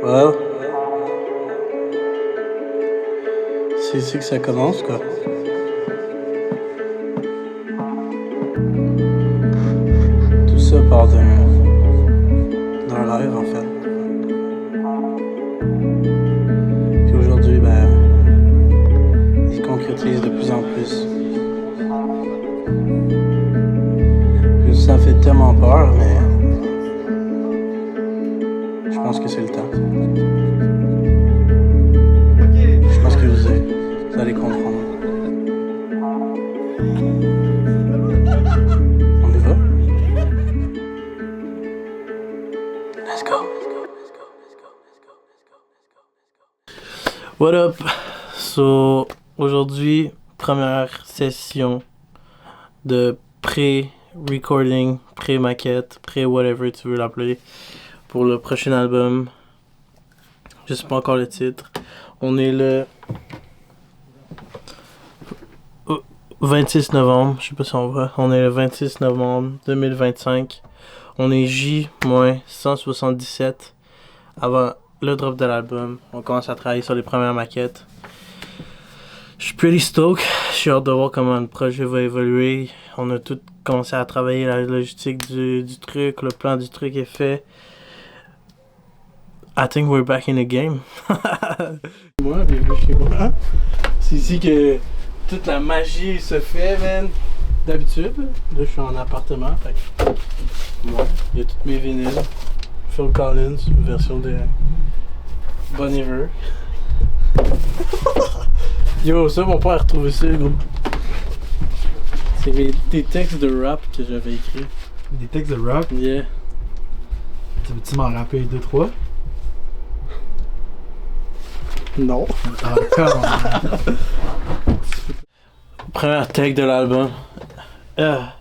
Well, c'est ici que ça commence, quoi. Tout ça part d'un rêve, en fait. Puis aujourd'hui, il se concrétise de plus en plus. Puis ça fait tellement peur, mais je pense que c'est le temps. Je pense que vous allez comprendre. On y va? Let's go. What up? So, aujourd'hui, première session de pré-recording, pré-maquette, pré-whatever tu veux l'appeler, pour le prochain album. Je sais pas encore le titre. On est le 26 novembre, je sais pas si on voit. On est le 26 novembre 2025. On est J-177 avant le drop de l'album. On commence à travailler sur les premières maquettes. Je suis pretty stoked. Je suis hâte de voir comment le projet va évoluer. On a tout commencé à travailler la logistique du truc. Le plan du truc est fait. I think we're back in the game. Moi, bienvenue chez moi. C'est ici que toute la magie se fait, man. D'habitude, là je suis en appartement. Fait que, moi, il y a toutes mes vinyles. Phil Collins, version de Bon Iver. Yo, ça, mon père a retrouvé ça, gros. C'est des textes de rap que j'avais écrits. Des textes de rap? Yeah. Tu veux-tu m'en rappeler 2-3? Non. Ah, come on. Première take de l'album. I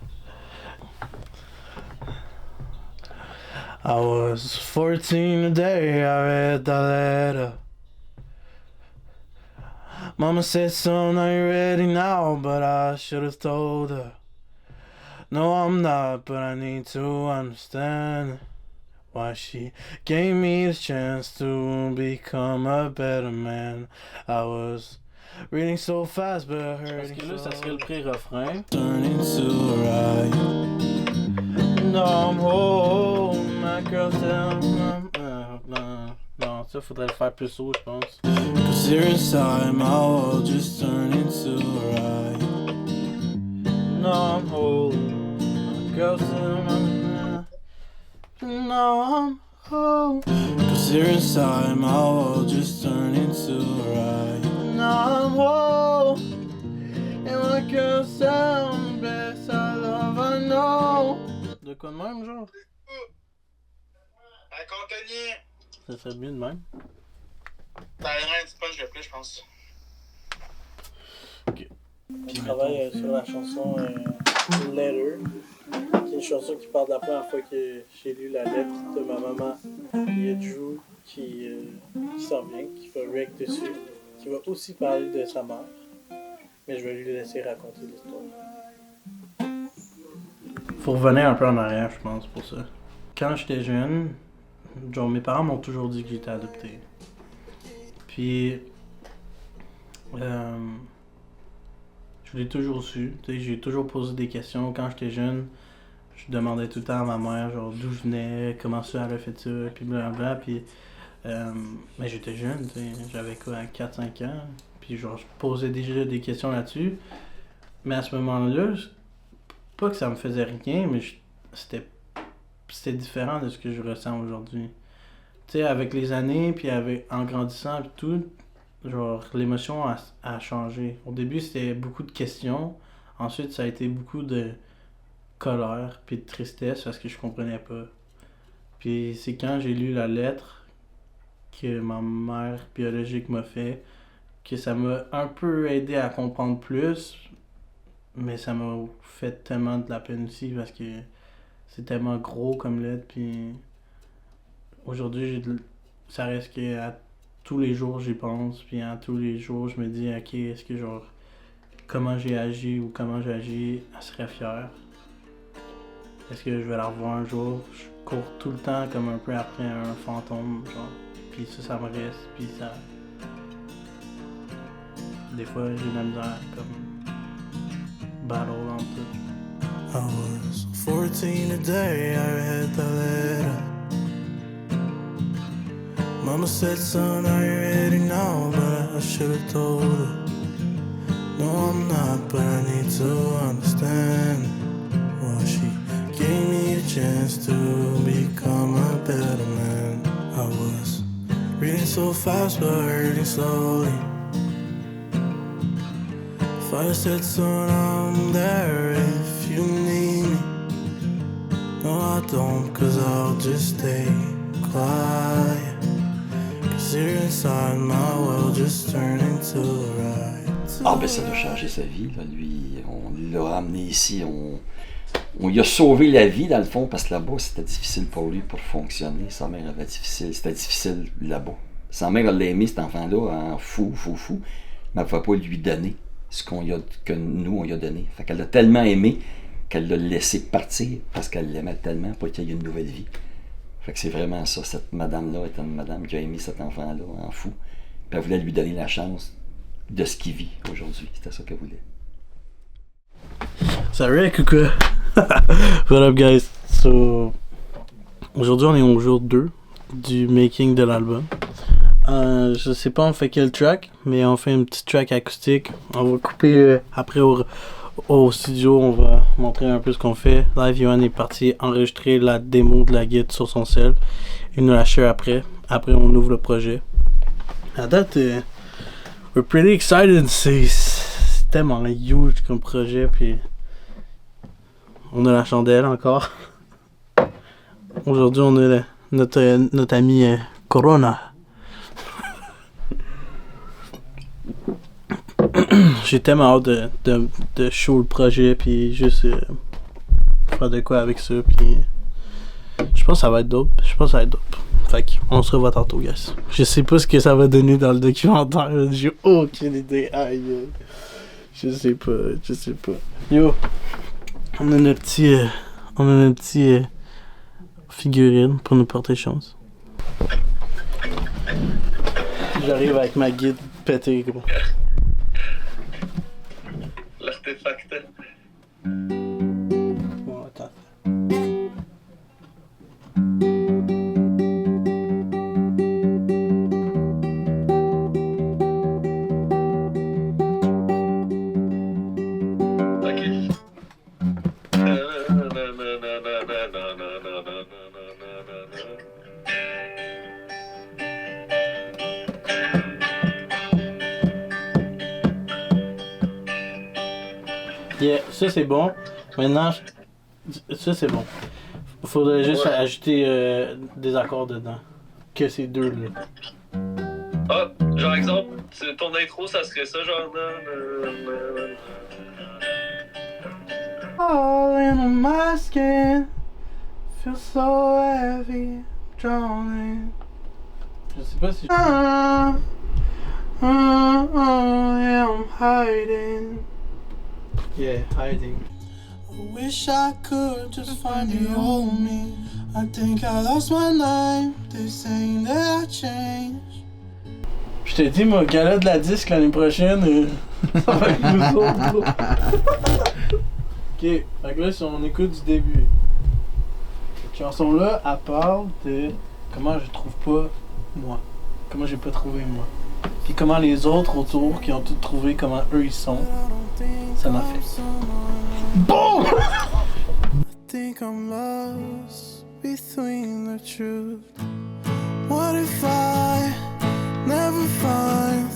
was 14 the day I read the letter. Mama said, son, are you ready now? But I should have told her. No, I'm not, but I need to understand why she gave me the chance to become a better man. I was reading so fast, but hurting. Parce que là, ça serait le pré-refrain. Turn into a ride. No, I'm home, my girl tell me. Non, ça faudrait le faire plus haut, je pense. Cause here inside my world just turned into a ride. No, I'm home, my girl tell me. No, I'm home. Cause here inside my world just turned into a ride. No, I'm home. And my girl sound best I love, I know. De quoi de même, genre? Un contenir! Ça serait bien de même. T'as un petit punch de plus, je pense. Ok. Puis je travaille sur la chanson Letter, qui est une chanson qui parle de la première fois que j'ai lu la lettre de ma maman. Il y a Drew qui s'en vient, qui fait rec dessus, qui va aussi parler de sa mère. Mais je vais lui laisser raconter l'histoire. Faut revenir un peu en arrière, je pense, pour ça. Quand j'étais jeune, genre mes parents m'ont toujours dit que j'étais adopté. Puis, je l'ai toujours su. Tu sais, j'ai toujours posé des questions. Quand j'étais jeune, je demandais tout le temps à ma mère, genre d'où je venais, comment ça elle a fait ça, puis blablabla. Puis, mais j'étais jeune, tu sais, j'avais quoi, 4-5 ans. Puis genre, je posais déjà des questions là-dessus. Mais à ce moment-là, pas que ça me faisait rien, mais c'était différent de ce que je ressens aujourd'hui. Tu sais, avec les années, puis en grandissant, puis tout, genre, l'émotion a changé. Au début, c'était beaucoup de questions. Ensuite, ça a été beaucoup de colère, puis de tristesse, parce que je comprenais pas. Puis c'est quand j'ai lu la lettre que ma mère biologique m'a fait, que ça m'a un peu aidé à comprendre plus, mais ça m'a fait tellement de la peine aussi parce que c'est tellement gros comme lettre. Puis aujourd'hui, ça reste que à tous les jours j'y pense, puis à tous les jours je me dis, ok, est-ce que genre, comment j'ai agi ou comment j'ai agi, elle serait fière. Est-ce que je vais la revoir un jour? Je cours tout le temps comme un peu après un fantôme, genre. puis ça me reste, puis ça... Des fois, j'ai de la misère comme battle entre tout. I was 14 the day I read the letter. Mama said, son, are you ready now? But I should've told her. No, I'm not, but I need to understand. Well, she gave me the chance to become a better man. I was reading so fast, but hurting slowly. Father said, son, I'm there if you need me. No, I don't, cause I'll just stay quiet. Cause here inside my world just turned into a ride. Ah ben ça doit changer sa vie, là. Lui, on l'a amené ici, on lui a sauvé la vie dans le fond, parce que là-bas c'était difficile pour lui pour fonctionner. Sa mère avait difficile, c'était difficile là-bas. Sa mère elle l'a aimé cet enfant-là en fou, mais elle ne pouvait pas lui donner ce que nous on lui a donné. Fait qu'elle l'a tellement aimé qu'elle l'a laissé partir parce qu'elle l'aimait tellement pour qu'il y ait une nouvelle vie. Fait que c'est vraiment ça, cette madame-là est une madame qui a aimé cet enfant-là en fou. Puis elle voulait lui donner la chance de ce qu'il vit aujourd'hui. C'était ça qu'elle voulait. Ça Rick ou quoi? What up guys? So, aujourd'hui on est au jour 2 du making de l'album. Je sais pas on fait quel track, mais on fait une petite track acoustique. On va couper après au studio, on va montrer un peu ce qu'on fait. Live, Yohan est parti enregistrer la démo de la guide sur son cell. Il nous la share après. Après on ouvre le projet. À date, we're pretty excited. C'est tellement huge comme projet, puis on a la chandelle encore. Aujourd'hui, on a notre ami Corona. J'ai tellement hâte de show le projet, puis juste faire de quoi avec ça, puis je pense que ça va être dope. Fait qu'on se revoit tantôt, guys. Je sais pas ce que ça va donner dans le documentaire. J'ai aucune idée. Aïe. Je sais pas. Yo, on a notre petit figurine pour nous porter chance. J'arrive avec ma guide pétée, gros. L'artefact. Bon, attends. Yeah, ça c'est bon. Maintenant, ça c'est bon. Faudrait juste ajouter des accords dedans. Que ces deux-là. Ah, genre exemple, ton intro ça serait ça, genre. All in my skin, feel so heavy, drowning. Je sais pas si. Yeah, I'm hiding. Yeah, hiding. I wish I could just find the old me. I think I lost my name. They're saying that I changed. Je t'ai dit, mon gala de la disque l'année prochaine, ça va être nous autres. Ok, fait que là, si on écoute du début. Cette chanson-là, elle parle de comment je trouve pas moi. Comment j'ai pas trouvé moi. Puis comment les autres autour qui ont tout trouvé, comment eux ils sont. Ça m'a fait. BOOM! I think I'm lost between the truth. What if I never find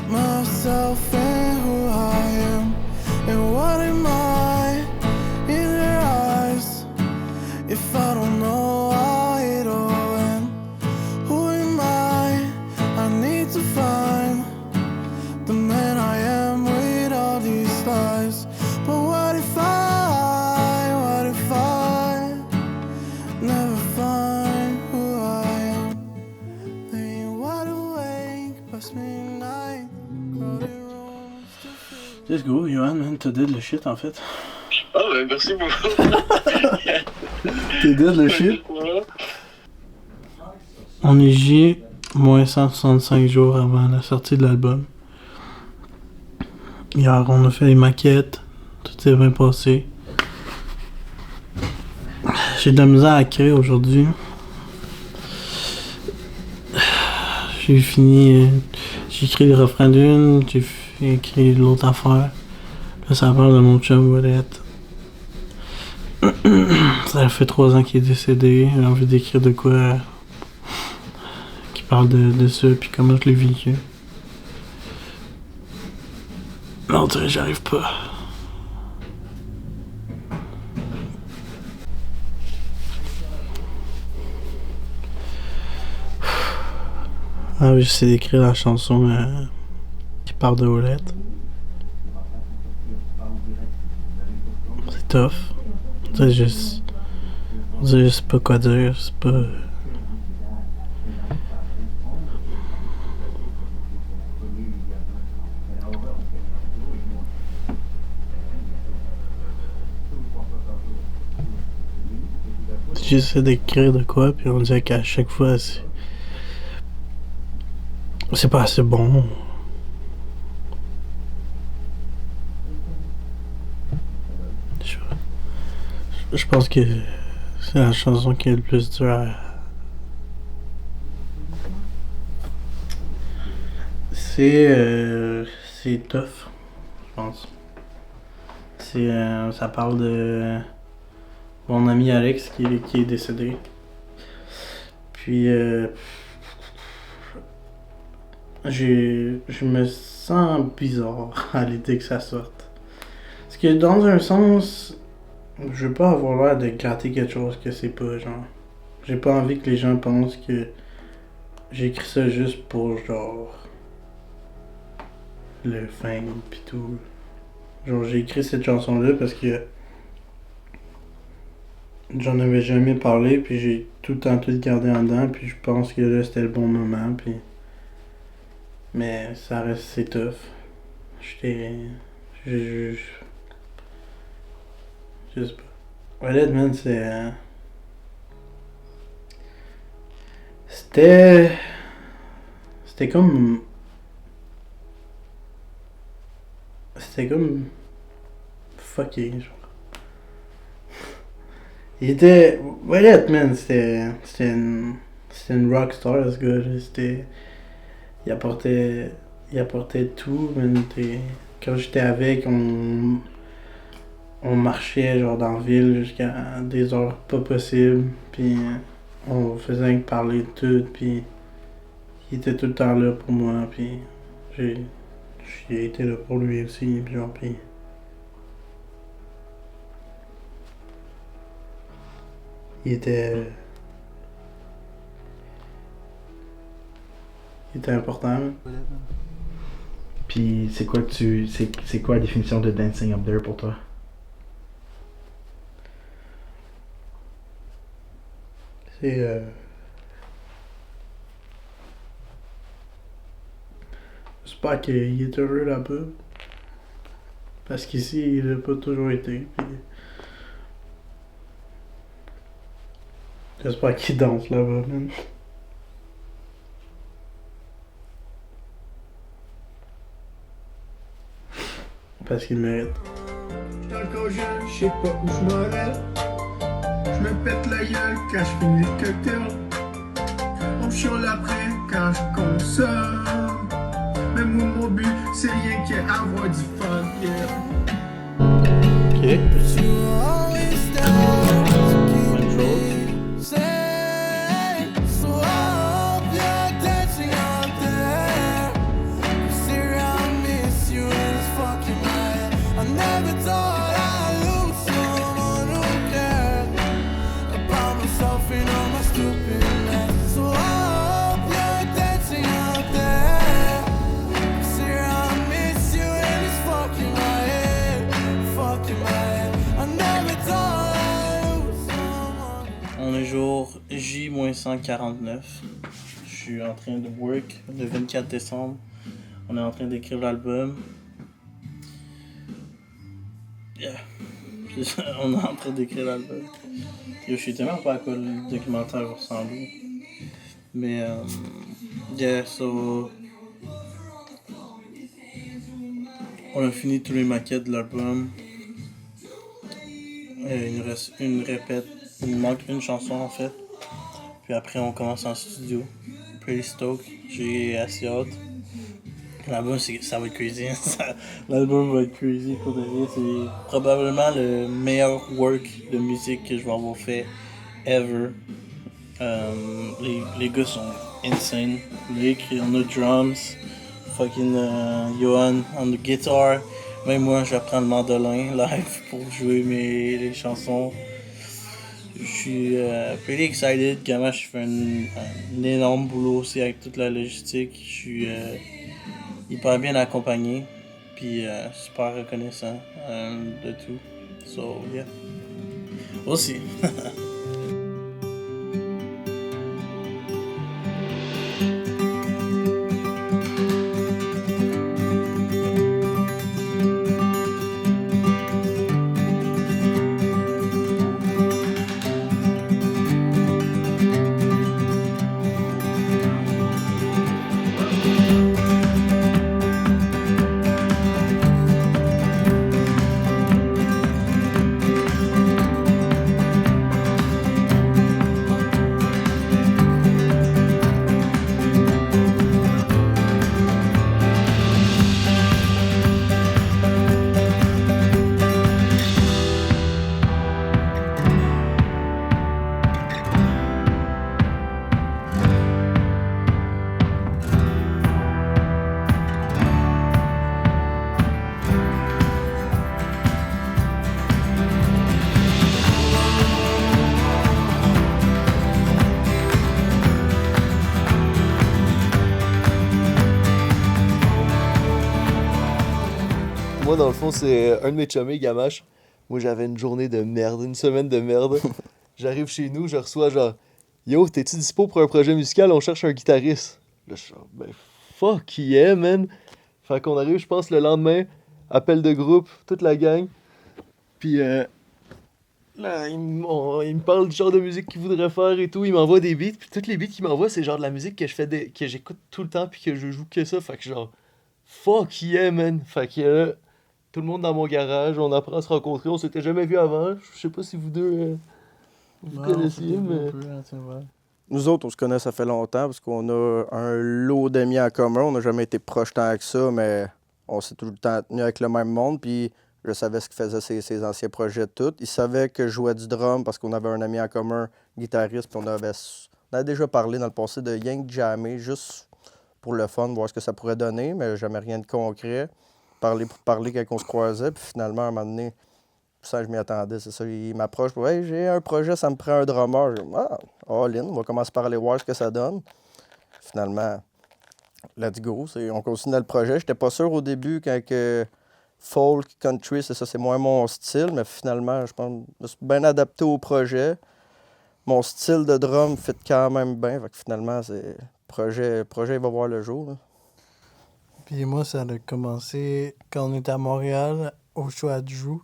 myself in who I am? And what am I in their eyes if I don't know how it all ends? Who am I need to find the man I am with all these lies. But what if I never find who I am? Laying wide awake past midnight, crowded rooms to fill. Let's go, Yohan, man, t'as dead le shit en fait. Ah ben merci beaucoup. T'es dead le shit? On est J -165 jours avant la sortie de l'album. Hier, on a fait les maquettes. Tout s'est bien passé. J'ai de la misère à créer aujourd'hui. J'ai fini. J'ai écrit le refrain d'une, j'ai écrit l'autre affaire. Là, ça parle de mon chum Wallet. Ça fait 3 ans qu'il est décédé. J'ai envie d'écrire de quoi qui parle de ça, puis comment je l'ai vécu. Mais on dirait que j'arrive pas. Ah oui, j'essaie d'écrire la chanson qui parle de Olette. C'est tough. On dirait juste... On dirait juste pas quoi dire, c'est pas... J'essaie d'écrire de quoi, puis on dirait qu'à chaque fois, c'est pas assez bon. Je pense que c'est la chanson qui est le plus dure à... C'est tough, je pense. Ça parle de mon ami Alex qui est décédé. Puis je me sens bizarre à l'idée que ça sorte. Parce que dans un sens, je veux pas avoir l'air de gratter quelque chose que c'est pas, genre. J'ai pas envie que les gens pensent que j'ai écrit ça juste pour, genre, le fame pis tout. Genre, j'ai écrit cette chanson-là parce que j'en avais jamais parlé, puis j'ai tout le temps tout gardé en dedans, puis je pense que là, c'était le bon moment, puis... Mais ça reste, c'est tough. Je sais pas. Honnêtement, C'était comme... C'était comme... fucké, genre. Il était... Honnêtement, c'était une rockstar, ce gars. Il apportait tout, man. Quand j'étais avec, on marchait genre dans la ville jusqu'à des heures pas possibles, puis on faisait rien que parler de tout, puis il était tout le temps là pour moi, puis j'ai été là pour lui aussi, puis genre, puis il était important. Puis c'est quoi c'est quoi la définition de Dancing Up There pour toi? C'est j'espère qu'il est heureux là-bas. Parce qu'ici, il a pas toujours été. Puis... J'espère qu'il danse là-bas, man. Parce qu'il mérite. J'suis encore jeune, j'sais pas où j'm'en vais. J'me pète la gueule quand j'finis le cocktail. On chiale après quand j'consomme. Mais moi mon but c'est rien qu'avoir du fun, yeah. Ok. On est jour J-149. Je suis en train de work le 24 décembre. On est en train d'écrire l'album. Yeah. On est en train d'écrire l'album. Yo, je sais tellement pas à quoi le documentaire va ressembler. Mais, yeah, so. On a fini tous les maquettes de l'album. Il nous reste une répète. Il nous manque une chanson en fait. Puis après, on commence en studio. Pretty stoked. J'ai assez hâte. L'album, ça va être crazy. L'album va être crazy pour de vrai. C'est probablement le meilleur work de musique que je vais avoir fait ever. Les gars sont insane. Rick on the drums. Fucking Johan on the guitar. Même moi, je vais prendre le mandolin live pour jouer les chansons. Je suis pretty excited. Gamache fait un énorme boulot aussi avec toute la logistique. Je suis hyper bien accompagné. Puis super reconnaissant de tout. So, yeah. Aussi. Moi, dans le fond, c'est un de mes chumés, Gamache. Moi, j'avais une journée de merde, une semaine de merde. J'arrive chez nous, je reçois genre Yo, t'es-tu dispo pour un projet musical? On cherche un guitariste. Là, je suis genre, ben fuck yeah, man. Fait qu'on arrive, je pense, le lendemain, appel de groupe, toute la gang. Puis là, il me parle du genre de musique qu'il voudrait faire et tout. Il m'envoie des beats. Puis toutes les beats qu'il m'envoie, c'est genre de la musique que je fais que j'écoute tout le temps puis que je joue que ça. Fait que genre, fuck yeah, man. Fait que là, tout le monde dans mon garage, on apprend à se rencontrer. On s'était jamais vu avant. Je sais pas si vous deux vous connaissiez, mais... Nous autres, on se connaît, ça fait longtemps, parce qu'on a un lot d'amis en commun. On n'a jamais été proches tant que ça, mais on s'est tout le temps tenu avec le même monde. Puis je savais ce qu'il faisait ses anciens projets tout. Il savait que je jouais du drum parce qu'on avait un ami en commun, guitariste, puis on avait déjà parlé dans le passé de Yang Jammer, juste pour le fun, voir ce que ça pourrait donner, mais jamais rien de concret. Parler pour parler quand on se croisait, puis finalement, à un moment donné, ça, je m'y attendais, c'est ça. Il m'approche, hey, j'ai un projet, ça me prend un drummer. Je dis, all in, on va commencer par aller voir ce que ça donne. Finalement, let's go. On continue le projet. J'étais pas sûr au début quand que folk, country, c'est moins mon style, mais finalement, je pense que je me suis bien adapté au projet. Mon style de drum fit quand même bien. Fait que finalement, le projet il va voir le jour. Là. Puis moi, ça a commencé quand on était à Montréal, au show à Drew.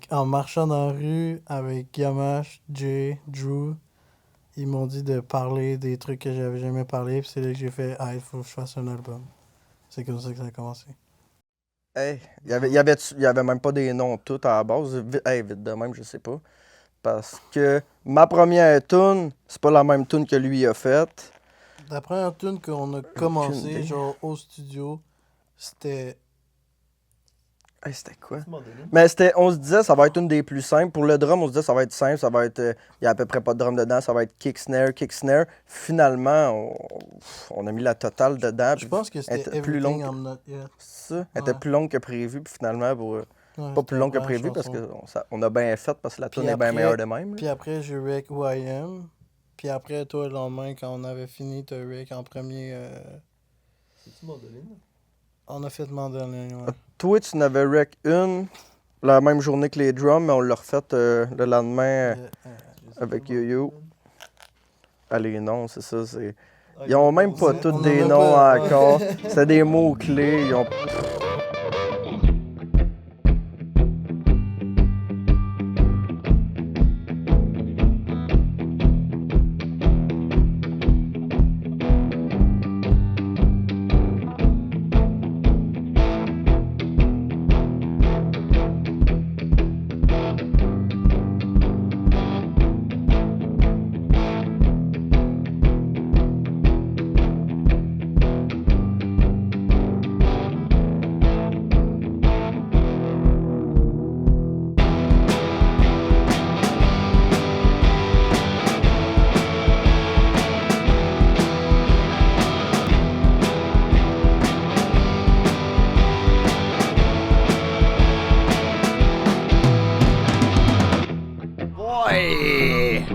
En marchant dans la rue avec Gamache, Jay, Drew, ils m'ont dit de parler des trucs que j'avais jamais parlé. Puis c'est là que j'ai fait, il faut que je fasse un album. C'est comme ça que ça a commencé. Hey, il y avait même pas des noms tout à la base. Vite de même, je sais pas. Parce que ma première tune, c'est pas la même tune que lui a faite. La première tune qu'on a commencé, genre au studio, c'était... Hey, c'était quoi? Mais on se disait ça va être une des plus simples. Pour le drum, on se disait ça va être simple, ça va être. Il y a à peu près pas de drum dedans, ça va être kick snare. Finalement, on a mis la totale dedans. Je pense que c'était plus long. Ça, elle était plus longue que prévu, puis finalement, pas plus longue que prévu parce qu'on a bien fait parce que la tune est bien meilleure de même. Puis après, j'ai rec Who I Am. Puis après, toi, le lendemain, quand on avait fini, t'as rec en premier. C'est-tu mandoline? On a fait mandoline, ouais. Toi, tu n'avais rec une la même journée que les drums, mais on l'a refait le lendemain avec Yo-Yo. Les noms, c'est ça. Ils ont même pas tous des noms encore. C'est des mots-clés. Ils ont... Ouais!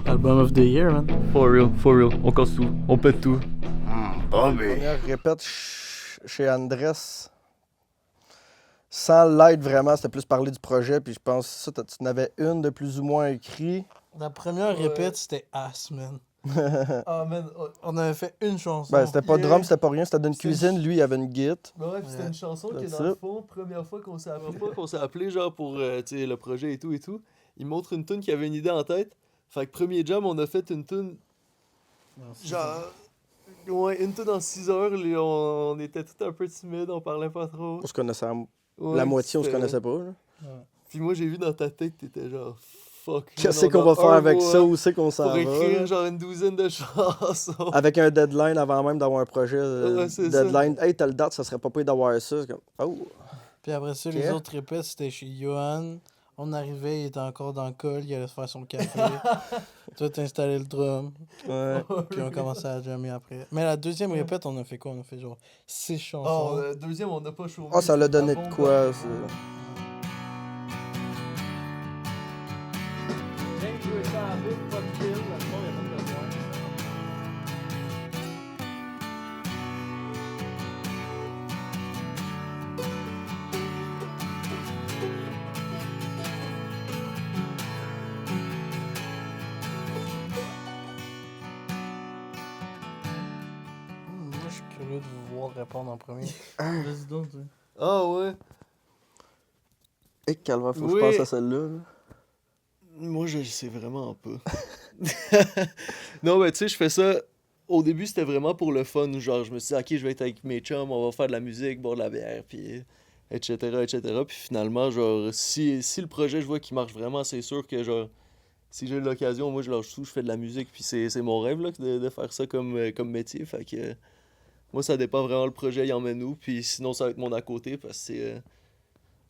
Album of the year, man. For real. On casse tout. On pète tout. Première répète chez Andrés. Sans l'aide vraiment, c'était plus parler du projet, puis je pense ça, tu en avais une de plus ou moins écrit. La première répète, c'était Ass, man. Ah, man. On avait fait une chanson. Ben, c'était pas Yeah. drum, c'était pas rien, c'était d'une C'était cuisine, lui, il avait une git. Ouais, puis c'était une chanson qui, That's dans le it. fond, première fois qu'on s'est appelé, genre, pour tu sais, le projet et tout. Il montre une tune qui avait une idée en tête. Fait que premier jam, on a fait une tune, genre, ouais, une tune en 6 heures. On était tout un peu timides, on parlait pas trop. On se connaissait, Ouais, la moitié, on se c'était- connaissait pas. Là. Puis moi, j'ai vu dans ta tête, t'étais genre, fuck. Qu'est-ce man, qu'on on va a faire un avec mois ça, où c'est qu'on s'en pour va? écrire, là? genre, une douzaine de chansons. Avec un deadline avant même d'avoir un projet. Ouais, c'est ça. Deadline, hey, telle date, ça serait pas pire d'avoir ça. C'est comme, oh! Puis après ça, Ok. les autres répètes, c'était chez Johan. On arrivait, il était encore dans le col, il allait se faire son café. Toi, t'as installé le drum. Ouais. Puis on commençait à jammer après. Mais la deuxième répète, on a fait quoi? On a fait genre 6 Oh, chansons. deuxième, on n'a pas chauffé. Ah, ça l'a donné C'était de bon, quoi, ben. ça? Moi, je suis curieux de vous voir répondre en premier. Vas-y donc, toi. Ah, ouais. Et calvaire, faut que Oui. je pense à celle-là. là. Moi, je sais vraiment pas. Non, mais tu sais, je fais ça. Au début, c'était vraiment pour le fun. Genre, je me suis dit, ok, je vais être avec mes chums, on va faire de la musique, boire de la bière, puis etc., etc. Puis finalement, genre, si le projet, je vois qu'il marche vraiment, c'est sûr que, genre, si j'ai l'occasion, moi, je lâche tout, je fais de la musique, puis c'est mon rêve, là, de faire ça comme métier. Fait que, moi, ça dépend vraiment le projet, il emmène où, puis sinon, ça va être mon à côté, parce que c'est.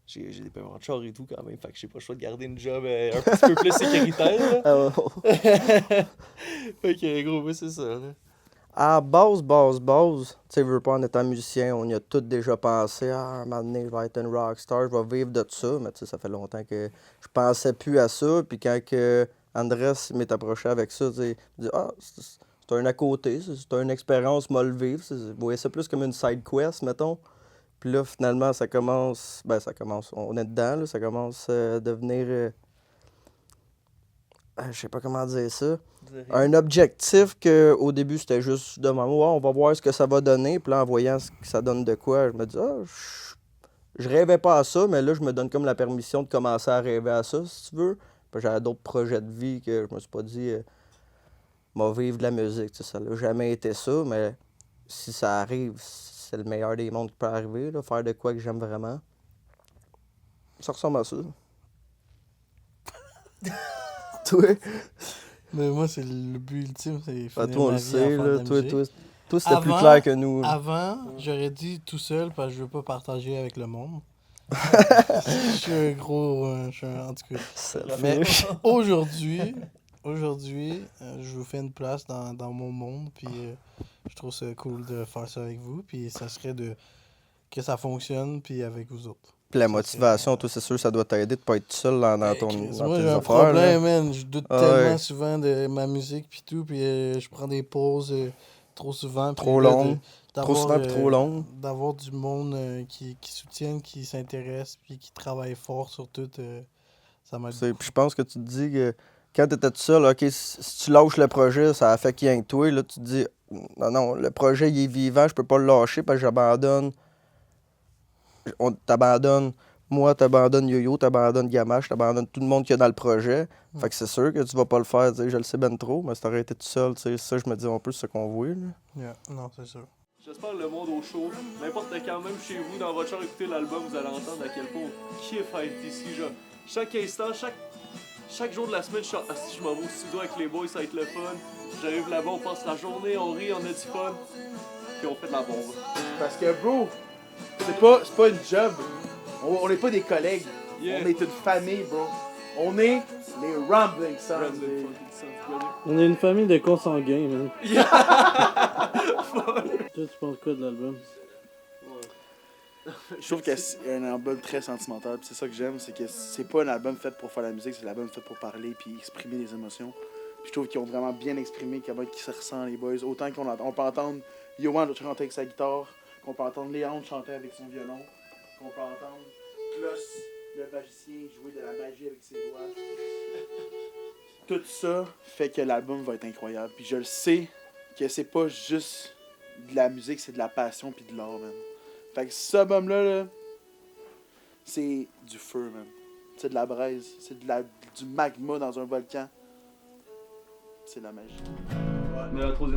J'ai des paiements de char et tout quand même, fait que j'ai pas le choix de garder une job un petit peu plus sécuritaire. Là. Ah, ouais. Fait que gros, ouais, c'est ça. Là. À base, tu sais, veux pas en étant musicien, on y a tous déjà pensé, ah, un moment donné, je vais être une rockstar, je vais vivre de ça, mais tu sais, ça fait longtemps que je pensais plus à ça, puis quand que Andrés m'est approché avec ça, tu sais, il dit, ah, c'est un à côté, c'est une expérience, moi le vivre, vous voyez ça plus comme une side quest, mettons. Puis là, finalement, ça commence, on est dedans, là, ça commence à devenir, je sais pas comment dire ça. Un objectif que au début c'était juste de moi, on va voir ce que ça va donner. Puis là, en voyant ce que ça donne de quoi, je me dis, je rêvais pas à ça, mais là, je me donne comme la permission de commencer à rêver à ça, si tu veux. Puis j'avais d'autres projets de vie que je me suis pas dit, m'a vivre de la musique. Tu sais, ça n'a jamais été ça, mais si ça arrive, c'est le meilleur des mondes qui peut arriver, là, faire de quoi que j'aime vraiment. Ça ressemble à ça. Toi? Mais moi, c'est le but ultime, c'est Ah, finir toi, on ma le vie à sait, faire de là. la Toi, musique. c'était plus Avant- clair que nous. là. Avant, j'aurais dit tout seul parce que je veux pas partager avec le monde. Je suis un gros... en tout cas. Mais Selfish. aujourd'hui, je vous fais une place dans mon monde, puis je trouve ça cool de faire ça avec vous, puis ça serait que ça fonctionne, puis avec vous autres. Puis la Ça, motivation, toi, c'est sûr, ça doit t'aider de pas être tout seul dans ton Chris, dans moi, tes j'ai un affaires. là. problème, man. Je doute Ah tellement ouais. souvent de ma musique, puis tout, puis je prends des pauses trop souvent. puis Trop là, longues. Trop d'avoir, souvent puis trop longues. D'avoir du monde qui soutienne, qui s'intéresse, puis qui travaille fort sur tout, ça m'aide. Puis je pense que tu te dis que quand t'étais tout seul, OK, si tu lâches le projet, ça affecte rien que toi. Là, tu te dis, non, le projet, il est vivant, je peux pas le lâcher parce que j'abandonne. On t'abandonne. Moi, t'abandonnes Yo-Yo, t'abandonnes Gamache, t'abandonnes tout le monde qu'il y a dans le projet. Fait que c'est sûr que tu vas pas le faire, tu sais, je le sais ben trop, mais si t'aurais été tout seul, tu sais, ça, je me dis, on peut, c'est ce qu'on voit, là. Yeah, non, c'est sûr. J'espère le monde au show, n'importe quand, même chez vous, dans votre chambre, écoutez l'album, vous allez entendre à quel point on kiffe à être ici. Genre, chaque instant, chaque jour de la semaine, si je m'en vais au studio avec les boys, ça va être le fun. J'arrive là-bas, on passe la journée, on rit, on a du fun. Puis on fait de la bombe. Parce que, bro, c'est pas une job. On n'est pas des collègues. Yeah. On est une famille, bro. On est les Rumbling Sons. Random baby. fucking sense, brother. On est une famille de consanguins, man. Yeah! Toi, tu penses quoi de l'album? Je trouve que c'est un album très sentimental. Puis c'est ça que j'aime, c'est que c'est pas un album fait pour faire la musique, c'est un album fait pour parler puis exprimer des émotions. Puis je trouve qu'ils ont vraiment bien exprimé comment ils se ressentent, les boys. Autant on peut entendre Yohan chanter avec sa guitare, qu'on peut entendre Léon chanter avec son violon, qu'on peut entendre Kloss, le magicien, jouer de la magie avec ses doigts. Tout ça fait que l'album va être incroyable. Puis je le sais que c'est pas juste de la musique, c'est de la passion puis de l'art, man. Fait que cet album-là, là, c'est du feu, man. C'est de la braise. C'est du magma dans un volcan. C'est de la magie.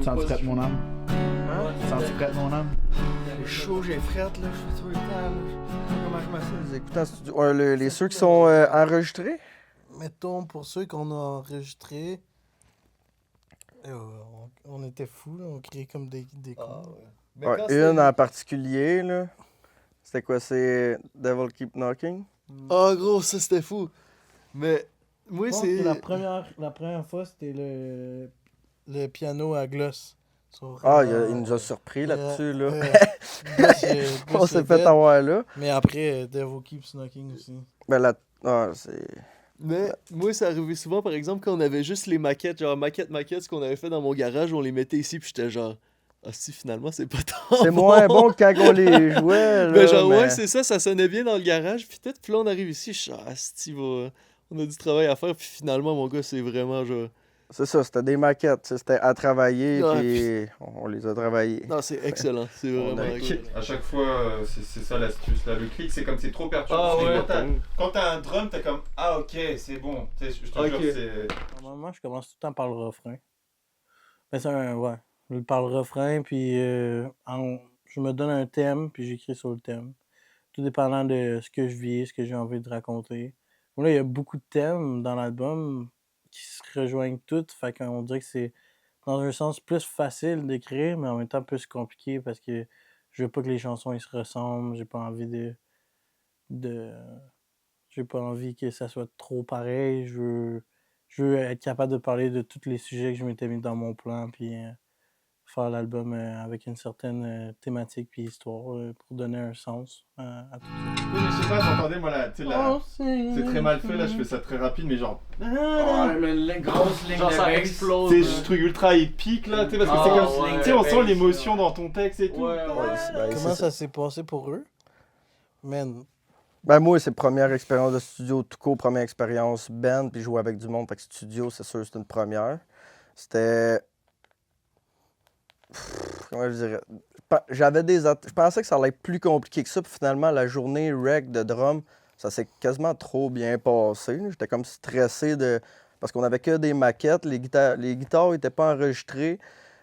Sens-tu prête mon âme? Sens-tu prête mon âme? J'ai chaud, j'ai frette, là. Je suis tout le temps, là. Comment je m'assure? Les écoutants en studio. Les ceux qui sont enregistrés? Mettons, pour ceux qu'on a enregistrés, on était fous, là, on criait comme des cons. Mais Ouais, quand une en particulier, là. C'était quoi? C'est Devil Keep Knocking? Oh gros, ça c'était fou. Mais moi Je pense c'est. que la première fois, c'était le piano à gloss. Sur, Il nous a surpris là-dessus, là. Gloss, On Gloss s'est est fait dead. avoir là. Mais après, Devil Keeps Knocking aussi. Ben là, c'est... Mais moi, ça arrivait souvent, par exemple, quand on avait juste les maquettes, genre maquettes, ce qu'on avait fait dans mon garage, on les mettait ici, puis j'étais genre, ah si, finalement, c'est pas tant C'est moins bon que quand on les jouait, là. Ben genre, mais... ouais, c'est ça, ça sonnait bien dans le garage, puis tout, puis là, on arrive ici, je suis genre, ah si, on a du travail à faire, puis finalement, mon gars, c'est vraiment genre... C'est ça, c'était des maquettes, c'était à travailler, Ouais, puis on les a travaillées. Non, c'est excellent, c'est vraiment a- excellent. À chaque fois, c'est ça l'astuce là. Le clic, c'est comme c'est trop perturbant. Ah ouais. Quand t'as un drum, t'es comme ah ok, c'est bon. Tu sais, je te jure, c'est. Normalement, je commence tout le temps par le refrain. Mais c'est ouais. Par le refrain, puis je me donne un thème, puis j'écris sur le thème. Tout dépendant de ce que je vis, ce que j'ai envie de raconter. Bon, là, il y a beaucoup de thèmes dans l'album qui se rejoignent toutes, fait qu'on dirait que c'est, dans un sens, plus facile d'écrire, mais en même temps plus compliqué, parce que je veux pas que les chansons ils se ressemblent, j'ai pas envie j'ai pas envie que ça soit trop pareil, je veux être capable de parler de tous les sujets que je m'étais mis dans mon plan, puis faire l'album avec une certaine thématique puis histoire pour donner un sens à tout ça. Oui, mais je sais pas, j'entendais moi là, tu sais là. C'est très mal fait là, je fais ça très rapide, mais genre. Les grosses lignes Genre ça explose. C'est ce truc ultra épique là, tu sais, parce que c'est comme. Tu sais, on sent l'émotion dans ton texte et tout. Comment ça s'est passé pour eux? Man. Ben moi, c'est première expérience de studio tout court, première expérience band, puis jouer avec du monde, fait que studio, c'est sûr, c'est une première. C'était... Comment je dirais? Je pensais que ça allait être plus compliqué que ça, puis finalement, la journée rec de drum, ça s'est quasiment trop bien passé. J'étais comme stressé parce qu'on avait que des maquettes, les guitares n'étaient pas enregistrées.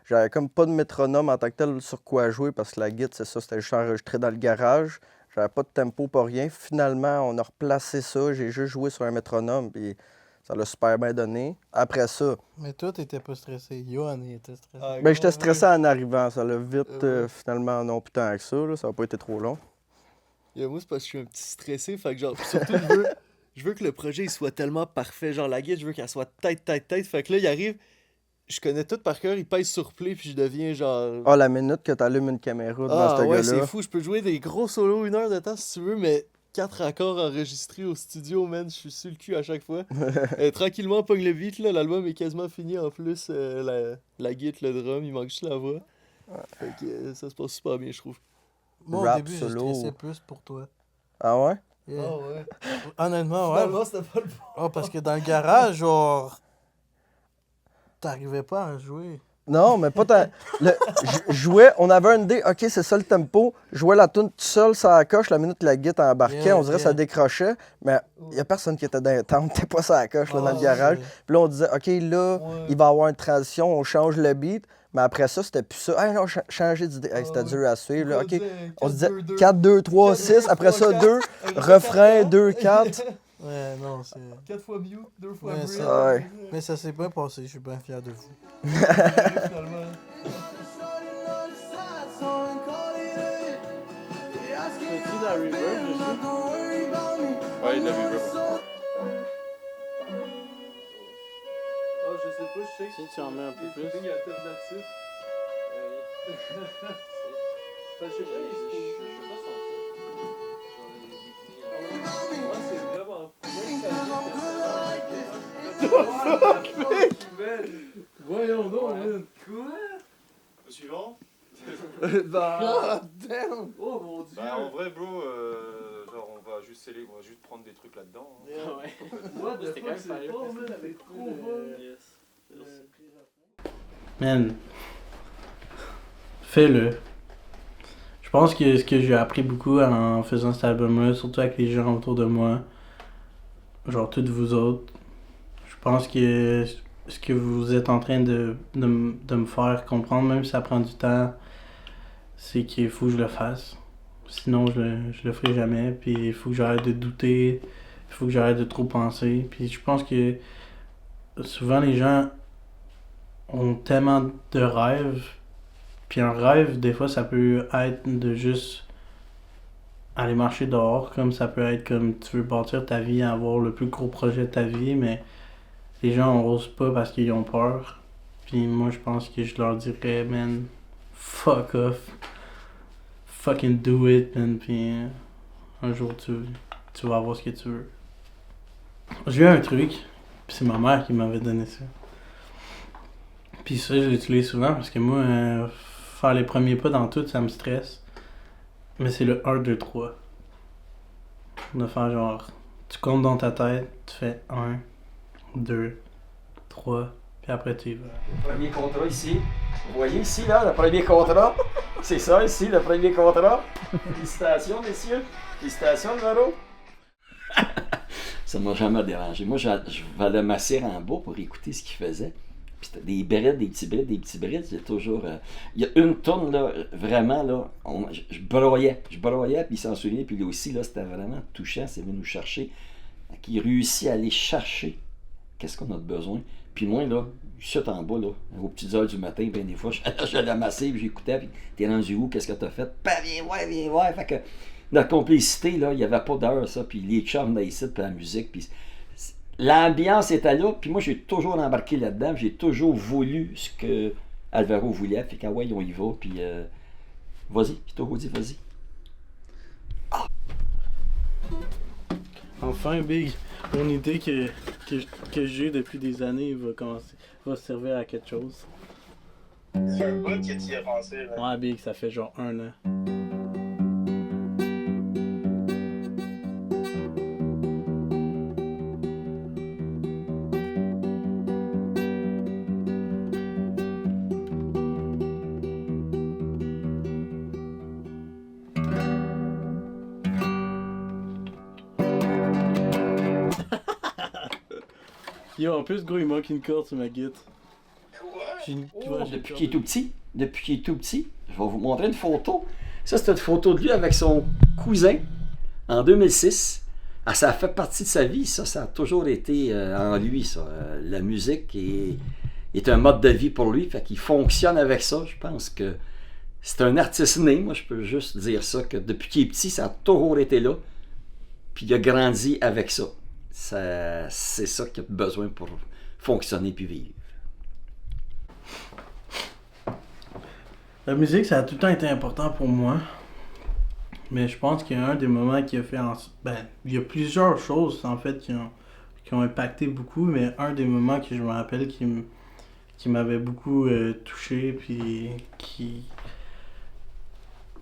J'avais comme pas de métronome en tant que tel sur quoi jouer, parce que la guitare, c'est ça, c'était juste enregistré dans le garage. J'avais pas de tempo, pas rien. Finalement, on a replacé ça. J'ai juste joué sur un métronome, puis ça l'a super bien donné. Après ça... Mais toi, t'étais pas stressé. Johan, il était stressé. Ben, j'étais stressé en arrivant. Ça l'a vite, finalement, non plus tant que ça. Là. Ça n'a pas été trop long. Moi, c'est parce que je suis un petit stressé, fait que genre, surtout, je veux que le projet il soit tellement parfait. Genre, la guide, je veux qu'elle soit tête. Fait que là, il arrive, je connais tout par cœur, il pèse sur play, puis je deviens genre... Ah, la minute que t'allumes une caméra dans ce ouais, gars-là. c'est fou, je peux jouer des gros solos 1 heure de temps si tu veux, mais 4 accords enregistrés au studio, man, je suis sur le cul à chaque fois. Tranquillement, pogne le beat, là, l'album est quasiment fini, en plus, la guitare, le drum, il manque juste la voix. Fait que ça se passe super bien, je trouve. Moi, Rap au début, je solo. stressais plus pour toi. Ah ouais? Yeah. Ah ouais. Honnêtement, ouais. Finalement, c'était pas le bon. Ah, parce que dans le garage, genre, t'arrivais pas à jouer. Non, mais pas tant. Je jouais, on avait une idée, ok, c'est ça le tempo. Je jouais la tune tout seul, ça coche, la minute que la guitare embarquait, on dirait que ça décrochait, mais il y a personne qui était dans le temps, t'es pas ça la coche là, dans le garage. Puis là, on disait, ok, là, il va y avoir une transition, on change le beat, mais après ça, c'était plus ça. Hey, non, changer d'idée. Hey, c'était dur à suivre, là, ok. On se disait 4, 2, 3, 6, après ça, 2, refrain, 2, 4. Ouais, non, c'est... 4 fois mute, 2 fois Ouais, break. ça- Ouais. Mais ça s'est bien passé, je suis bien fier de vous. Finalement. T'as-tu de la reverb dessus? Ouais, il a vu vraiment. Ah, je sais pas, je sais que Si tu en mets un peu plus. c'est alternatif. Je sais pas sentir. Voyons donc, man. Le suivant? Bah, damn. Oh mon dieu. Bah en vrai bro, genre on va juste sceller, on va juste prendre des trucs là-dedans. Hein. What the fuck, c'est fort, man. C'est trop fort. Man, fais-le. Je pense que ce que j'ai appris beaucoup en faisant cet album-là, surtout avec les gens autour de moi, genre toutes vous autres, je pense que ce que vous êtes en train de me faire comprendre, même si ça prend du temps, c'est qu'il faut que je le fasse. Sinon, je le ferai jamais. Puis il faut que j'arrête de douter. Il faut que j'arrête de trop penser. Puis je pense que souvent les gens ont tellement de rêves. Puis un rêve, des fois, ça peut être de juste aller marcher dehors. Comme ça peut être comme tu veux bâtir ta vie, avoir le plus gros projet de ta vie. Mais les gens n'osent pas parce qu'ils ont peur. Puis moi, je pense que je leur dirais, man, fuck off. Fucking do it, man. Puis un jour, tu vas avoir ce que tu veux. J'ai eu un truc, puis c'est ma mère qui m'avait donné ça. Puis ça, je l'utilise souvent parce que moi, faire les premiers pas dans tout, ça me stresse. Mais c'est le 1, 2, 3. De faire genre, tu comptes dans ta tête, tu fais 1, 2, 3, puis après tu y vas. Premier contrat ici. Vous voyez ici, là, le premier contrat. C'est ça, ici, le premier contrat. Félicitations, messieurs. Félicitations, Naro. Ça m'a jamais dérangé. Moi, je vais le masser en bas pour écouter ce qu'il faisait. Puis c'était des brides, des petits brides. J'ai toujours... Il y a une tonne, là, vraiment, là, je broyais, puis il s'en souvient. Puis lui aussi, là, c'était vraiment touchant. C'est venu nous chercher. Il réussit à aller chercher qu'est-ce qu'on a de besoin. Puis moi, là, je suis en bas, là, aux petites heures du matin, ben des fois, je l'amassais, puis j'écoutais, puis t'es rendu où, qu'est-ce que t'as fait? Ben, viens voir. Fait que la complicité, là, il n'y avait pas d'heure, ça, puis les chums ici, puis la musique, puis l'ambiance était là, puis moi, j'ai toujours embarqué là-dedans, j'ai toujours voulu ce que Alvaro voulait, fait ouais, on y va, puis vas-y, je t'ai dit, vas-y. Ah. Enfin, Big, mon idée que j'ai depuis des années va servir à quelque chose. C'est un bout que tu y as pensé, là. Ouais, Big, ça fait genre 1 an. Yo, en plus, gros, il manque une corde sur ma guitare. Depuis qu'il est tout petit, je vais vous montrer une photo. Ça, c'est une photo de lui avec son cousin en 2006. Ah, ça a fait partie de sa vie, ça a toujours été en lui, ça. La musique est un mode de vie pour lui, fait qu'il fonctionne avec ça. Je pense que c'est un artiste né, moi je peux juste dire ça, que depuis qu'il est petit, ça a toujours été là, puis il a grandi avec ça. C'est ça qu'il a besoin pour fonctionner puis vivre. La musique, ça a tout le temps été important pour moi. Mais je pense qu'il y a un des moments qui a fait... il y a plusieurs choses, en fait, qui ont impacté beaucoup. Mais un des moments que je me rappelle qui m'avait beaucoup touché, puis qui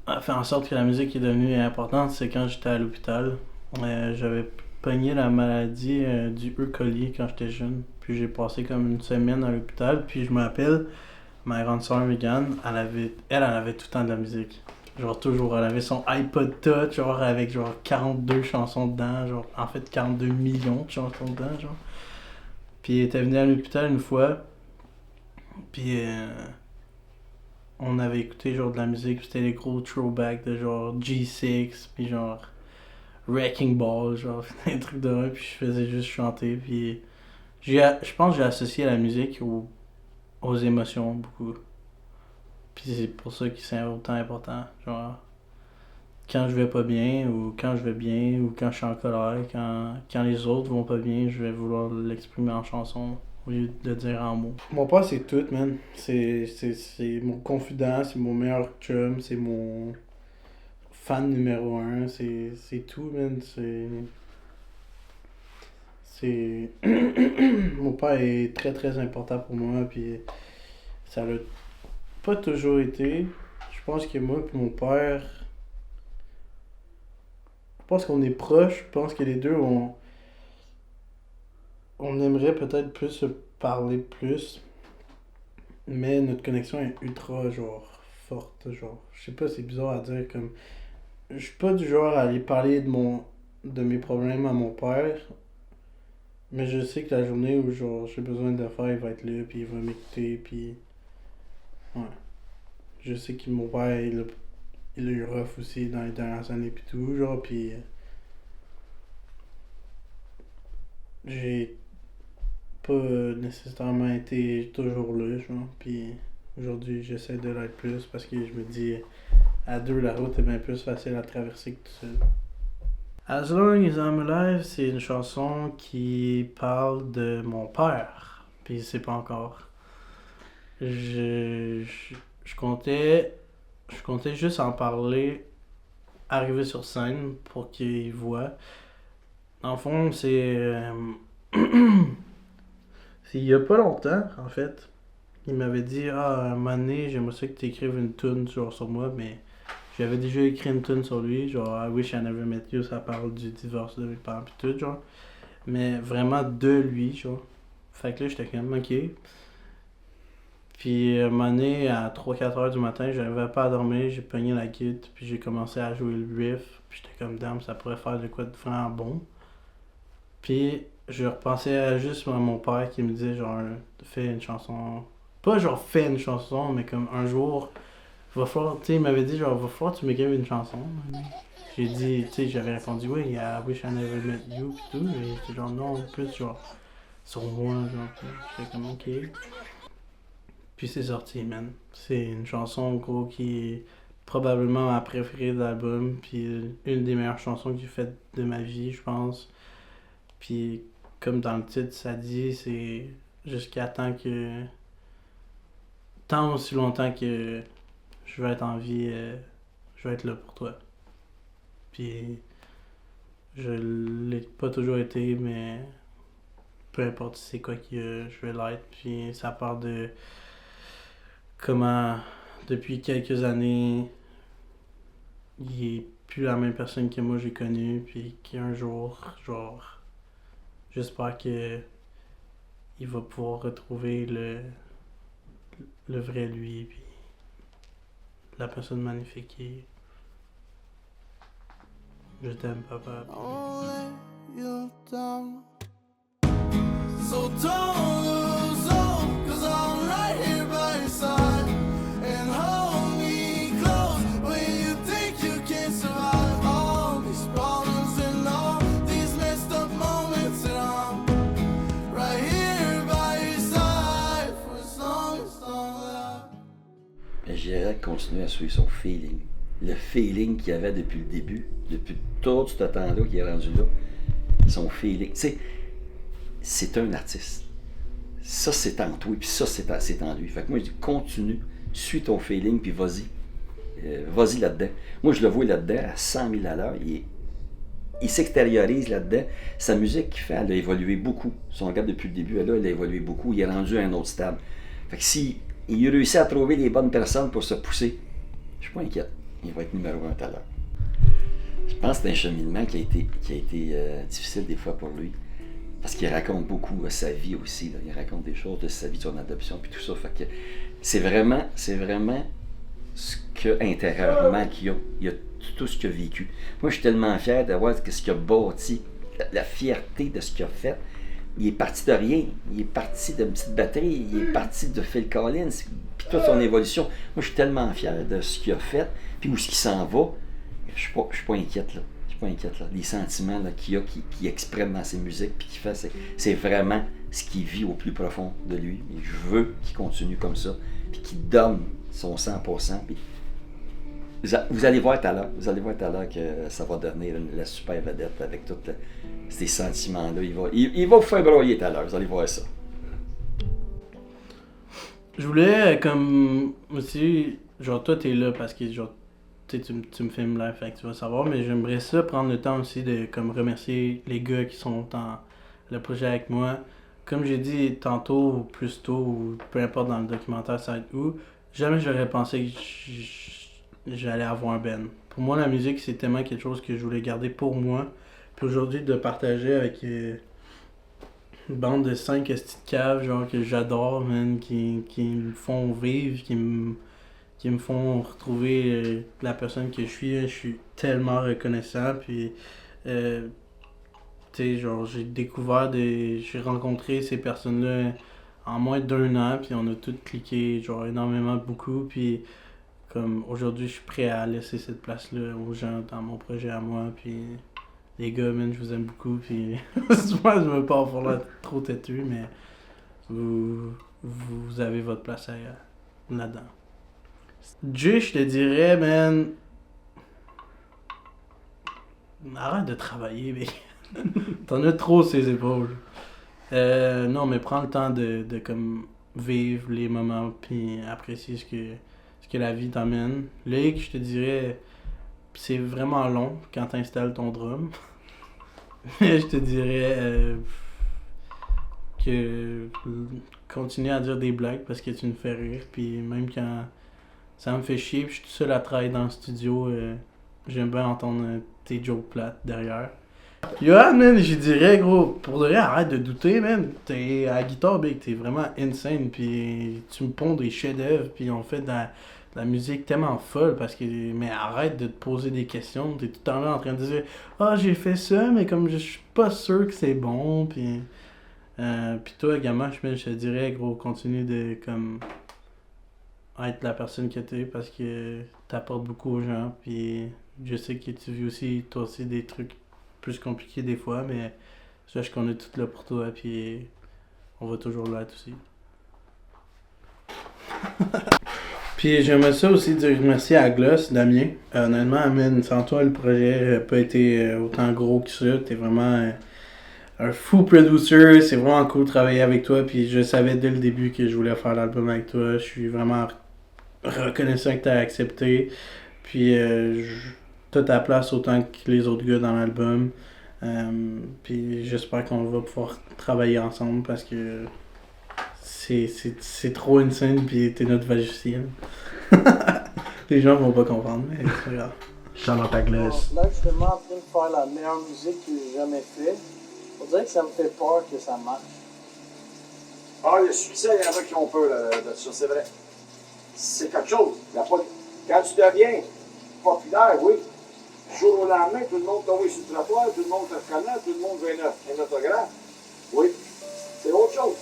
a fait en sorte que la musique est devenue importante, c'est quand j'étais à l'hôpital. J'avais pogné la maladie du E. coli quand j'étais jeune. Puis j'ai passé comme une semaine à l'hôpital. Puis je me rappelle... Ma grande sœur Megan, elle avait tout le temps de la musique. Genre toujours, elle avait son iPod Touch, genre avec genre 42 chansons dedans, genre en fait 42 millions de chansons dedans, genre. Puis elle était venue à l'hôpital une fois, puis on avait écouté genre de la musique, puis c'était les gros throwbacks de genre G6, puis genre Wrecking Ball, genre des trucs de même, puis je faisais juste chanter, puis je pense que j'ai associé la musique aux émotions beaucoup. Puis c'est pour ça que c'est autant important. Genre, quand je vais pas bien, ou quand je vais bien, ou quand je suis en colère, quand les autres vont pas bien, je vais vouloir l'exprimer en chanson au lieu de dire en mots. Mon père, c'est tout, man. C'est mon confident, c'est mon meilleur chum, c'est mon fan numéro 1, c'est tout, man. C'est c'est... Mon père est très très important pour moi, puis ça l'a pas toujours été. Je pense que moi et mon père... Je pense qu'on est proches, je pense que les deux, on aimerait peut-être plus se parler plus, mais notre connexion est ultra, genre, forte, genre. Je sais pas, c'est bizarre à dire, comme... Je suis pas du genre à aller parler de mes problèmes à mon père, mais je sais que la journée où genre j'ai besoin de le faire, il va être là, puis il va m'écouter, puis ouais. Je sais que mon père, il a eu rough aussi dans les dernières années, puis tout, genre, puis j'ai pas nécessairement été toujours là, genre, puis aujourd'hui j'essaie de l'être plus parce que je me dis, à deux, la route est bien plus facile à traverser que tout seul. As Long as I'm Alive, c'est une chanson qui parle de mon père, puis c'est pas encore. Je comptais juste en parler, arriver sur scène pour qu'il voit. En fond, c'est c'est il y a pas longtemps, en fait. Il m'avait dit, à un moment donné, j'aimerais ça que tu écrives une tune genre sur moi, mais j'avais déjà écrit une tune sur lui, genre I Wish I Never Met You, ça parle du divorce de mes parents pis tout, genre. Mais vraiment de lui, genre. Fait que là, j'étais comme, ok. Puis un moment donné, à 3-4 heures du matin, j'arrivais pas à dormir, j'ai pogné la guitare, puis j'ai commencé à jouer le riff, puis j'étais comme, damn, ça pourrait faire de quoi de vraiment bon. Puis je repensais juste à mon père qui me disait, genre, fais une chanson. Pas genre, fais une chanson, mais comme un jour, va falloir, tu sais, il m'avait dit, genre, va falloir que tu m'écrives une chanson. J'ai dit, tu sais, j'avais répondu, oui, I Wish I Never Met You, pis tout, et j'étais genre, non, plus, genre, sur moi, genre, j'étais comme, ok. Puis c'est sorti, man. C'est une chanson, gros, qui est probablement ma préférée de l'album, puis une des meilleures chansons que j'ai faites de ma vie, je pense. Puis, comme dans le titre, ça dit, c'est jusqu'à tant aussi longtemps que je vais être en vie, je vais être là pour toi. Puis, je l'ai pas toujours été, mais peu importe c'est quoi que je vais l'être. Puis, ça part de comment, depuis quelques années, il est plus la même personne que moi j'ai connue, puis qu'un jour, genre, j'espère que il va pouvoir retrouver le vrai lui, puis la personne magnifique qui est. Je t'aime, papa. So don't lose hope, 'cause I'm right here by your side. And hold me close when you think you can't survive all these problems and all these messed up moments. And I'm right here by your side for as long as I'm alive. Mais j'irais continuer à suivre son feeling. Le feeling qu'il avait depuis le début, depuis tout ce temps-là qu'il est rendu là. Son feeling. Tu sais, c'est un artiste. Ça, c'est en toi, puis ça, c'est en lui. Fait que moi, je dis, continue, suis ton feeling, puis vas-y. Vas-y là-dedans. Moi, je le vois là-dedans à 100 000 à l'heure. Il s'extériorise là-dedans. Sa musique qu'il fait, elle a évolué beaucoup. Si on regarde depuis le début, là, elle a évolué beaucoup. Il est rendu à un autre stade. Fait que s'il réussit à trouver les bonnes personnes pour se pousser, je suis pas inquiète. Il va être numéro 1 tout à l'heure. Je pense que c'est un cheminement qui a été difficile des fois pour lui. Parce qu'il raconte beaucoup sa vie aussi. Là. Il raconte des choses de sa vie, de son adoption, puis tout ça. Fait que c'est vraiment ce que intérieurement qu'il a. Il a tout ce qu'il a vécu. Moi, je suis tellement fier d'avoir ce qu'il a bâti, la fierté de ce qu'il a fait. Il est parti de rien. Il est parti d'une petite batterie. Il est parti de Phil Collins, puis toute son évolution. Moi, je suis tellement fier de ce qu'il a fait, puis où est-ce qu'il s'en va. Je suis pas inquiète, là. Pas inquiète, là. Les sentiments là, qu'il a, qu'il exprime dans ses musiques, puis qu'il fait, c'est vraiment ce qu'il vit au plus profond de lui. Et je veux qu'il continue comme ça, puis qu'il donne son 100%. Puis vous allez voir tout à l'heure que ça va devenir la super vedette avec tous ces sentiments-là. Il va vous faire broyer tout à l'heure, vous allez voir ça. Je voulais, comme aussi, genre toi t'es là parce que genre tu me filmes live, fait que tu vas savoir, mais j'aimerais ça prendre le temps aussi de comme remercier les gars qui sont le projet avec moi. Comme j'ai dit tantôt, ou plus tôt, ou peu importe dans le documentaire ça va être où, jamais j'aurais pensé que j'allais avoir un band. Pour moi, la musique, c'est tellement quelque chose que je voulais garder pour moi. Puis aujourd'hui, de partager avec une bande de 5 estis de cave, genre que j'adore, man, qui me font vivre, qui me font retrouver la personne que je suis tellement reconnaissant. Puis, tu sais, genre, j'ai rencontré ces personnes-là en moins d'1 an, puis on a tous cliqué, genre, énormément, beaucoup. Puis, comme aujourd'hui, je suis prêt à laisser cette place-là aux gens dans mon projet à moi. Puis, les gars, man, je vous aime beaucoup. Puis, souvent, je me parle pour l'air trop têtu, mais vous avez votre place là-dedans. Jay, je te dirais, man, arrête de travailler, mais t'en as trop sur ses épaules. Non, mais prends le temps de comme vivre les moments puis apprécier ce que la vie t'amène. Loïc, je te dirais, c'est vraiment long quand t'installes ton drum. Mais je te dirais que continue à dire des blagues parce que tu me fais rire. Puis même quand ça me fait chier, puis je suis tout seul à travailler dans le studio, j'aime bien entendre tes jokes plates derrière. Yoann, man, je dirais, gros, pour de vrai, arrête de douter, man. T'es à la guitare, big, t'es vraiment insane, puis tu me ponds des chefs-d'œuvre, puis on fait de la musique tellement folle, parce que, mais arrête de te poser des questions, t'es tout le temps là en train de dire « Ah, j'ai fait ça, mais comme je suis pas sûr que c'est bon, puis toi, Gamache, je te dirais, gros, continue de, comme, être la personne que t'es, parce que t'apportes beaucoup aux gens, puis je sais que tu vis aussi, toi aussi, des trucs plus compliqué des fois, mais sache qu'on est tous là pour toi, puis on va toujours l'être aussi. Puis j'aimerais ça aussi dire merci à Gloss, Damien. Honnêtement, man, sans toi, le projet n'a pas été autant gros que ça. T'es vraiment un fou producer. C'est vraiment cool de travailler avec toi, puis je savais dès le début que je voulais faire l'album avec toi. Je suis vraiment reconnaissant que t'as accepté. Puis t'as ta place autant que les autres gars dans l'album. Puis j'espère qu'on va pouvoir travailler ensemble parce que c'est trop insane puis t'es notre magicien. Les gens vont pas comprendre, mais c'est pas grave. Charlotte à glace. Là, je suis vraiment en train de faire la meilleure musique que j'ai jamais fait. On dirait que ça me fait peur que ça marche. Ah, le succès, il y en a qui ont peur de ça, c'est vrai. C'est quelque chose. Quand tu deviens populaire, oui. Du jour au lendemain, tout le monde t'envoie sur le trottoir, tout le monde te reconnaît, tout le monde veut un autographe. Oui. C'est autre chose.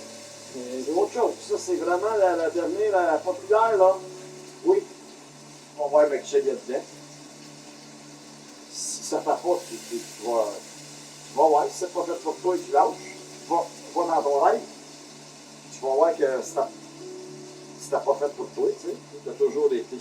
C'est autre chose. Ça, c'est vraiment la dernière populaire, là. Oui. On va voir avec qui il y a dedans. Si ça ne fait pas, tu vas voir. Si c'est pas fait pour toi, tu lâches. Tu vas dans ton rêve. Tu vas voir que si t'as pas fait pour toi, tu sais. Ça a toujours été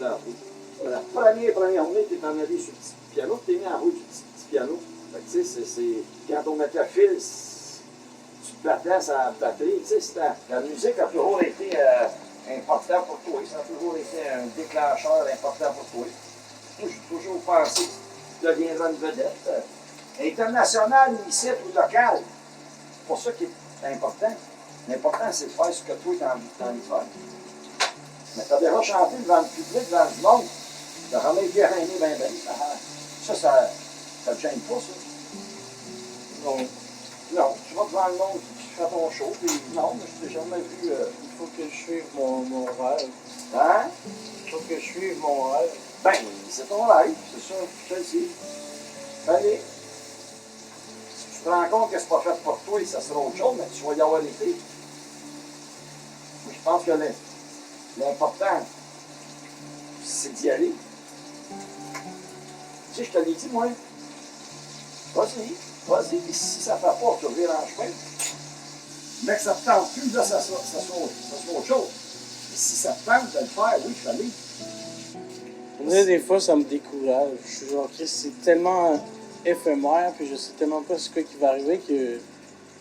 en toi. La première journée, tu es en allé sur le petit piano, tu t'es mis en route du petit piano. Fait que, tu sais, quand on mettait fil, tu te battais sur la batterie. Tu sais, la musique a toujours été importante pour toi. Ça a toujours été un déclencheur important pour toi. J'ai toujours pensé que tu deviendras une vedette. Internationale, ici ou locale. C'est pour ça qui est important. L'important, c'est de faire ce que toi, tu as envie de faire. Mais tu as déjà chanté devant le public, devant le monde. Tu n'as jamais été arrêté bien. Ça te gêne pas, ça? Non, tu vas devant le monde, tu fais ton show, puis non, mais je t'ai jamais vu. Il faut que je suive mon rêve. Hein? Il faut que je suive mon rêve. Ben, c'est ton rêve, c'est ça, je te le dis. Allez. Si tu te rends compte que c'est pas fait pour toi, ça sera autre chose, mais tu vas y avoir été. Je pense que l'important, c'est d'y aller. Tu sais, je te l'ai dit, moi. Vas-y, puis si ça ne fait pas, tu reviens en chemin. Mais que ça ne te tente plus, là, ça soit autre chose. Mais si ça te tente de le faire, oui, je suis allé. Des fois, ça me décourage. Je suis genre, c'est tellement éphémère, puis je sais tellement pas ce qui va arriver que, tu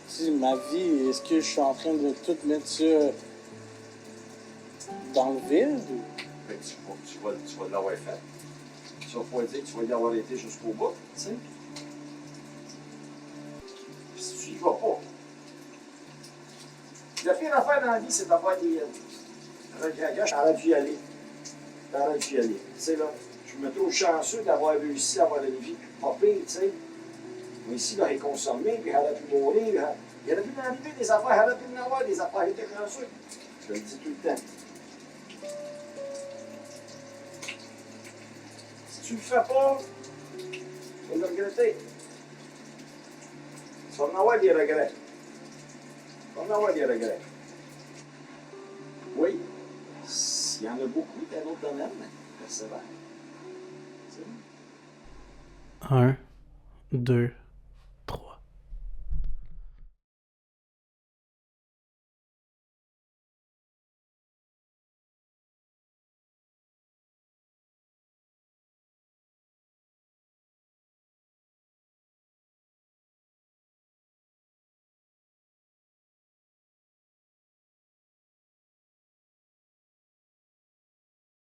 sais, ma vie, est-ce que je suis en train de tout mettre ça dans le vide? Ben, tu vas l'avoir fait. Tu vas pas dire que tu vas y avoir été jusqu'au bout, tu sais. Si tu y vas pas, La pire affaire dans la vie, c'est d'avoir des regrets. J'aurais dû y aller. J'aurais dû y aller. Tu sais, là, je me trouve chanceux d'avoir réussi à avoir une vie pas pire, tu sais. Moi, ici, là, il consommé, puis il aurait pu mourir. Il aurait pu m'arriver des affaires, il aurait pu en avoir des affaires. Il était chanceux. Je le dis tout le temps. Si tu le fais pas, tu vas le regretter. Tu vas en avoir des regrets. Tu vas en avoir des regrets. Oui, il y en a beaucoup dans d'autres domaines, mais persévère. 1, 2,